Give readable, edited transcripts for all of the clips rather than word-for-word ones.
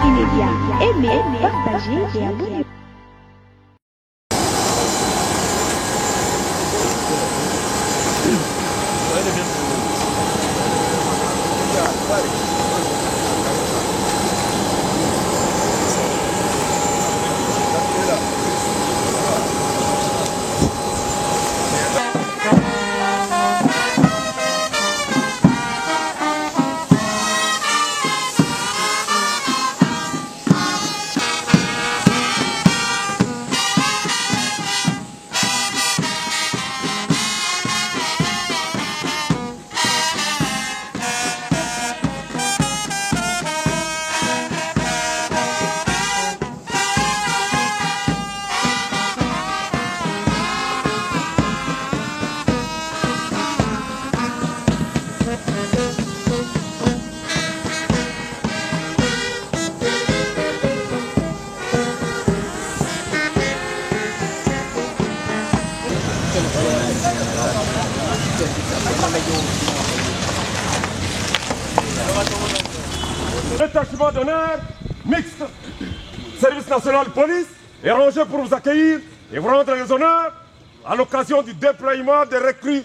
Multimédia. Aimez, partagez et abonnez-vous. Détachement d'honneur mixte, service national de police est rangé pour vous accueillir et vous rendre les honneurs à l'occasion du déploiement des recrues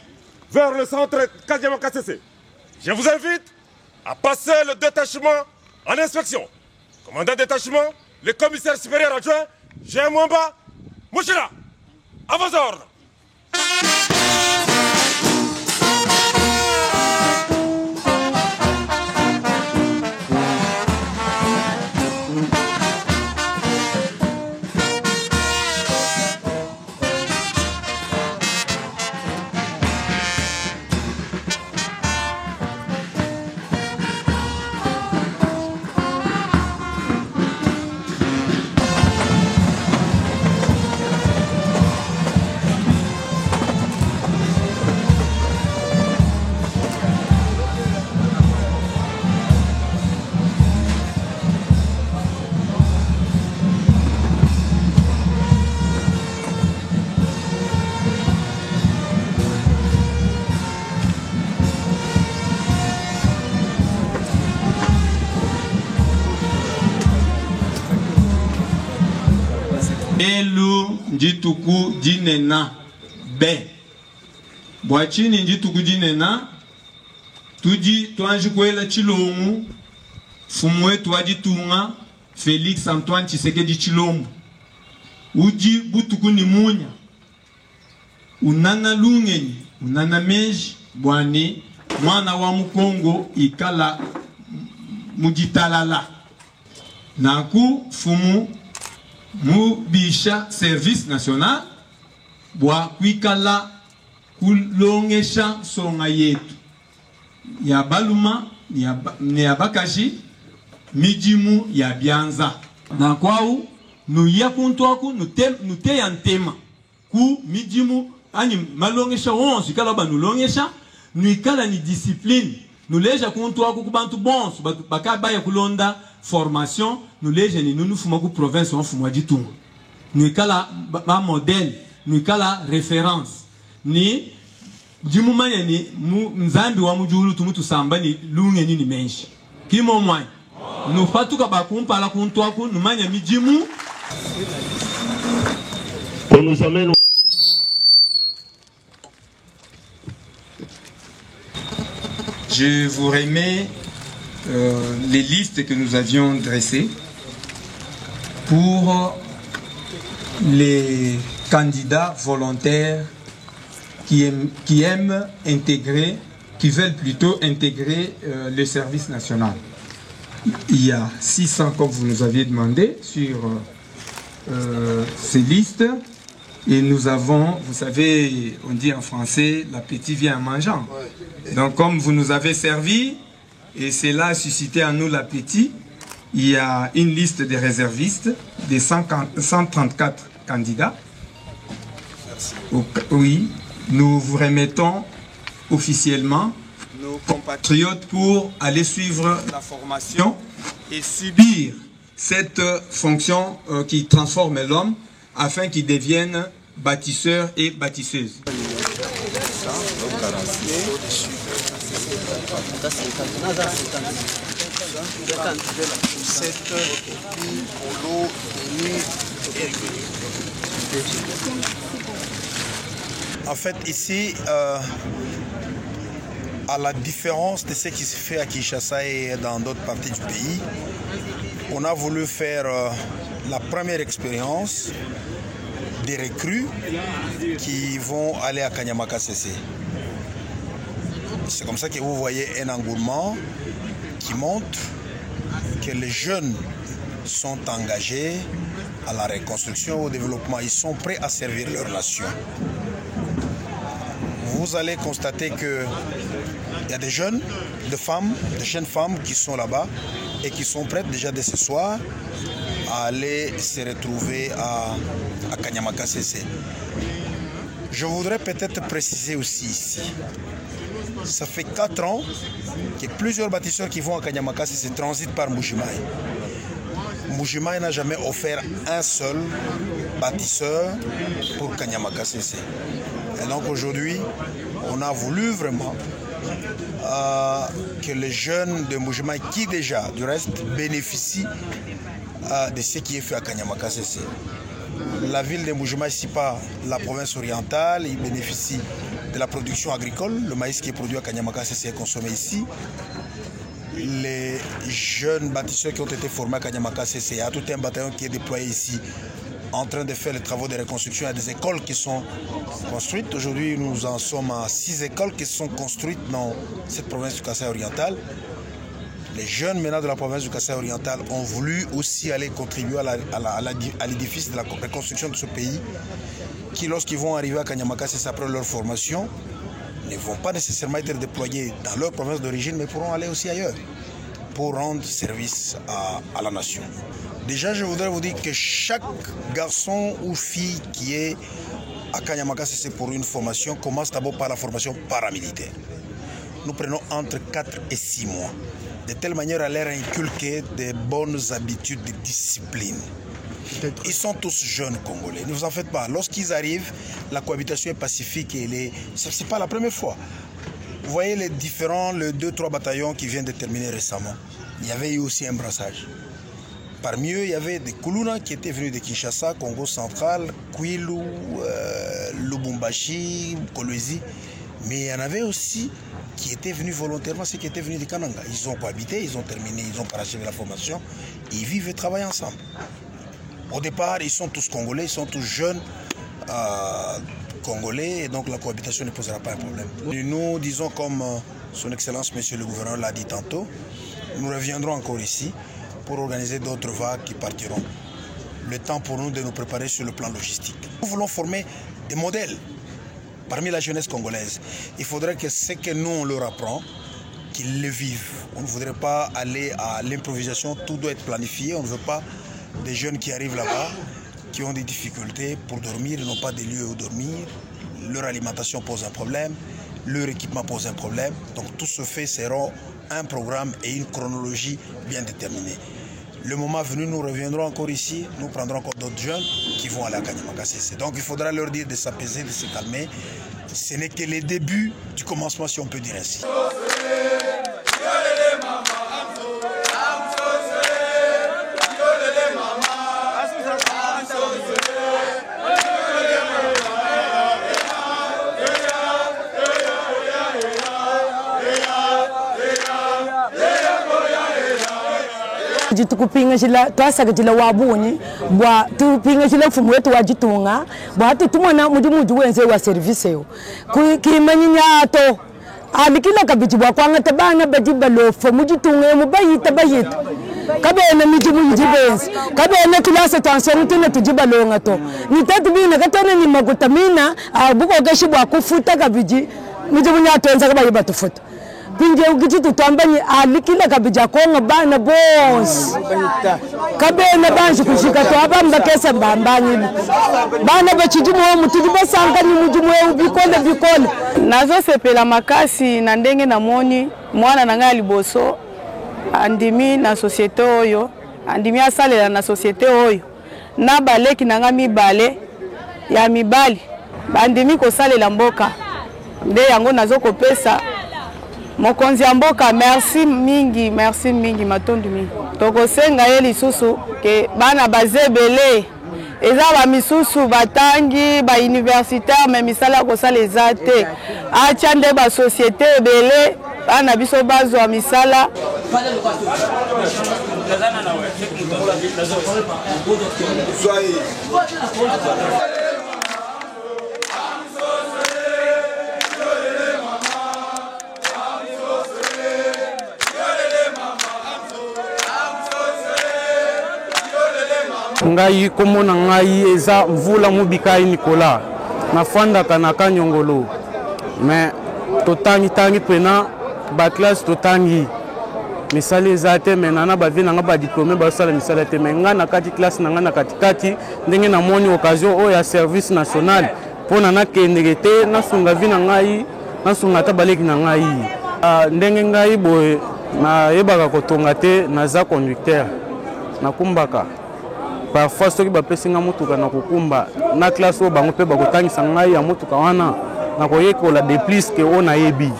vers le centre Kadiama KCC. Je vous invite à passer le détachement en inspection. Commandant détachement, le commissaire supérieur adjoint, Jean Mwamba Mouchira, à vos ordres. Elu njituku jinena be bwachini njituku jinena tuji twanji kwela chilongu fumwe twajitunga Felix Antoine Tshisekedi Chilombo uji butuku ni munya unana lungeni unana meji bwani mwana wa Mukongo ikala mujitalala naku fumu Mubisha service national bwa kwikala kulongesha songa yetu ya baluma ni ya bakashi mijimu ya bianza na kwau nuya kuntwaku nute ya ntema ku mijimu ani malongesha wonsu kala ba nulongesha nuikala ni discipline nuleja kuntwaku kubantu bonsu bakaba ya kulonda formation nous les jeunes nous fumons ku province on fumwa ditunga nous kala ba modèle nous kala référence ni jimumanya ni nzambi wa mujulu tumutu samba ni lunge ni menshi kimo mwai nous fatuka ba kumpala kuntwa ku numanya mijimu on nous amène. Je vous remets les listes que nous avions dressées pour les candidats volontaires qui aiment intégrer, qui veulent plutôt intégrer le service national. Il y a 600 comme vous nous aviez demandé sur ces listes et nous avons, vous savez, on dit en français, l'appétit vient en mangeant. Donc comme vous nous avez servi, et cela a suscité en nous l'appétit. Il y a une liste des réservistes, des 134 candidats. Oui, nous vous remettons officiellement nos compatriotes pour aller suivre la formation et subir cette fonction qui transforme l'homme afin qu'il devienne bâtisseur et bâtisseuse. En fait, ici, à la différence de ce qui se fait à Kinshasa et dans d'autres parties du pays, on a voulu faire la première expérience des recrues qui vont aller à Kanyamaka CC. C'est comme ça que vous voyez un engouement qui montre que les jeunes sont engagés à la reconstruction, au développement. Ils sont prêts à servir leur nation. Vous allez constater qu'il y a des jeunes, des jeunes femmes qui sont là-bas et qui sont prêtes déjà dès ce soir à aller se retrouver à Kanyamaka CC. Je voudrais peut-être préciser aussi ici, ça fait 4 ans que plusieurs bâtisseurs qui vont à Kanyamaka CC transitent par Mbujimayi. Mbujimayi n'a jamais offert un seul bâtisseur pour Kanyamaka CC. Et donc aujourd'hui, on a voulu vraiment que les jeunes de Mbujimayi, qui déjà du reste bénéficient de ce qui est fait à Kanyamaka CC. La ville de Mbujimayi, ici pas la province orientale, il bénéficie de la production agricole. Le maïs qui est produit à Kanyamaka CC est consommé ici. Les jeunes bâtisseurs qui ont été formés à Kanyamaka CC, il y a tout un bataillon qui est déployé ici en train de faire les travaux de reconstruction. Il y a des écoles qui sont construites. Aujourd'hui, nous en sommes à 6 écoles qui sont construites dans cette province du Kasaï oriental. Les jeunes maintenant de la province du Kasaï oriental ont voulu aussi aller contribuer à l'édifice de la reconstruction de ce pays qui, lorsqu'ils vont arriver à Kanyamaka CC après leur formation, ne vont pas nécessairement être déployés dans leur province d'origine, mais pourront aller aussi ailleurs pour rendre service à la nation. Déjà, je voudrais vous dire que chaque garçon ou fille qui est à Kanyamaka CC pour une formation commence d'abord par la formation paramilitaire. Nous prenons entre 4 et 6 mois, de telle manière à leur inculquer des bonnes habitudes de discipline. Ils sont tous jeunes Congolais, ne vous en faites pas. Lorsqu'ils arrivent, la cohabitation est pacifique et ce n'est pas la première fois. Vous voyez les 2-3 bataillons qui viennent de terminer récemment. Il y avait eu aussi un brassage. Parmi eux, il y avait des Kuluna qui étaient venus de Kinshasa, Congo central, Kwilu, Lubumbashi, Kolwezi. Mais il y en avait aussi qui étaient venus volontairement, ceux qui étaient venus de Kananga. Ils ont cohabité, ils ont terminé, ils ont parachevé la formation. Ils vivent et travaillent ensemble. Au départ, ils sont tous Congolais, ils sont tous jeunes Congolais, et donc la cohabitation ne posera pas un problème. Nous disons, comme son Excellence, Monsieur le Gouverneur l'a dit tantôt, nous reviendrons encore ici pour organiser d'autres vagues qui partiront. Le temps pour nous de nous préparer sur le plan logistique. Nous voulons former des modèles parmi la jeunesse congolaise. Il faudrait que ce que nous on leur apprend, qu'ils le vivent. On ne voudrait pas aller à l'improvisation, tout doit être planifié. On ne veut pas des jeunes qui arrivent là-bas, qui ont des difficultés pour dormir, ils n'ont pas de lieu où dormir, leur alimentation pose un problème, leur équipement pose un problème. Donc tout ce fait sera un programme et une chronologie bien déterminée. Le moment venu, nous reviendrons encore ici, nous prendrons encore d'autres jeunes qui vont aller à Kanyamaka CC. Donc il faudra leur dire de s'apaiser, de se calmer. Ce n'est que le début du commencement, si on peut dire ainsi. Tukupinga shila twasaka jila wabuni bwa tupinga shila mfumu wetu wajitunga bwa tutumona muju wenze wa service yo kimanyinya to alikila kabiji bwa kwanga tabana bajiba lofo mujitunga mubayi tabayit kabena mijimu jibenzi kabena tulasa tansonu tuna tujiba longa to nitatu bina katone ni magutamina buko gashi bwa kufuta kabiji mujimu nyatonza kabayi batufuta pinje ukijitu twambanye alikila kabija konga bana boss kabena banji kushika to abamba kesa mbambanyi bana bachijumu mutuji basanga ni mujumu bikole nazo sepela makasi na ndenge na moni mwana nanga liboso andimi na societe oyo andimi asalela na societe oyo na baleki nanga mibale ya mibali bandimi ko salela mboka nde yango nazo kopesa Mokonzi ya mboka, merci mingi matondo mingi. Tokosenga ye lisusu ke bana bazebele eza ba misusu batangi ba universitaire mais misala ko sala ezate acha nde ba société ebele bana biso bazwa misala. Ngai komona ngai eza mvula Mubikai Nicolas nafandaka na Kanyongolo mais totangi pena ba classe totangi misala ezate mais nana ba vina nga ba diplômé ba sala misala te mais nga na kati classe na nga na kati ndenge na moni occasion o ya service national pona na kendegete na sunga vina ngai na sunga ta baleki na ngai ndenge ngai boye na yebaka kotonga te naza conducteur nakumbaka parfois soki bapesinga mutuka na kukumba na classe o bango pe bakotangisa ngai ya mutuka wana na koyekola de plus ke ona yebi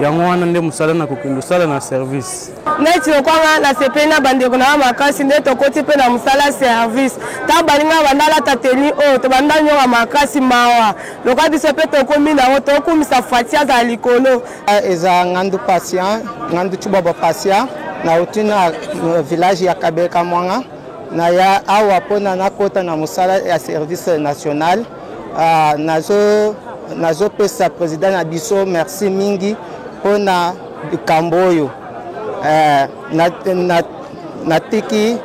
yango wana nde musala na kokendo sala na service neti okwanga na sepena bandeko na makasi nde tokoti pe na musala service ta balinga bandala tateni o to banda nyoka makasi mawa loka biso pe tokomi na to kumisa fatia za likolo eza ngandu patient ngandu chubaba patient na utina village ya Kabeka Mwanga na ya awa pona na kota na musala ya service national nazo pesa président na biso merci mingi pona kamboyo natiki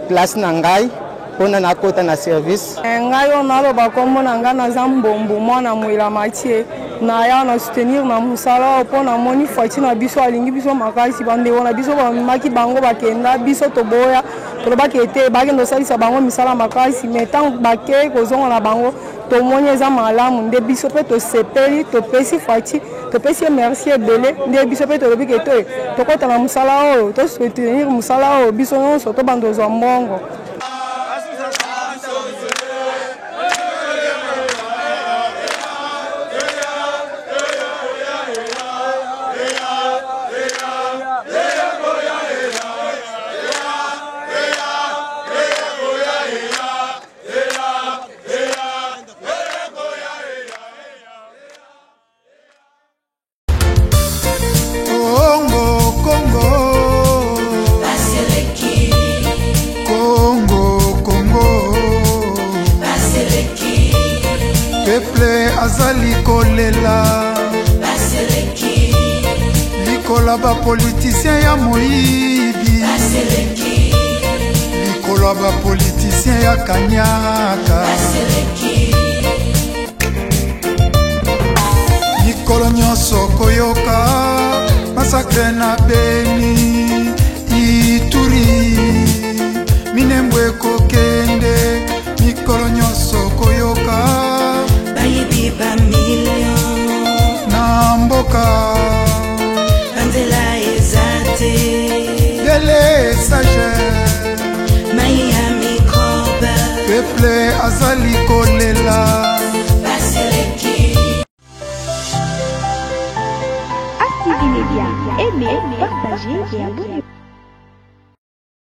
place na ngai pona na kota na service ngai on aloba kombo na ngai naza mbombo mwana mwila Mathieu na ya na soutenir na musala pona moni fati na biso alingi biso makasi bandeko na biso bamaki bango bakenda biso toboya tolobaki ete bakendo salisa bango misala makasi mais tant bake kozonga na bango tomoni eza malamu nde biso pe tosepeli topesi fati topesi merci ebele nde biso pe tolobi ke tokota na musala oyo tosoutenir musala oyo biso nyonso tobanda ozwa mbongo. Azali kolela likola ba politicien ya moyibi likola ba politicien ya kanyaka likolo nyonso koyoka masakre na Beni Ituri minembwe kokende mikolo nyonso koyoka na mboka Andela ezate dele sage Miami koba peuple azali kolela Baseleki Active Media, aimez, partagez et abonnez-vous.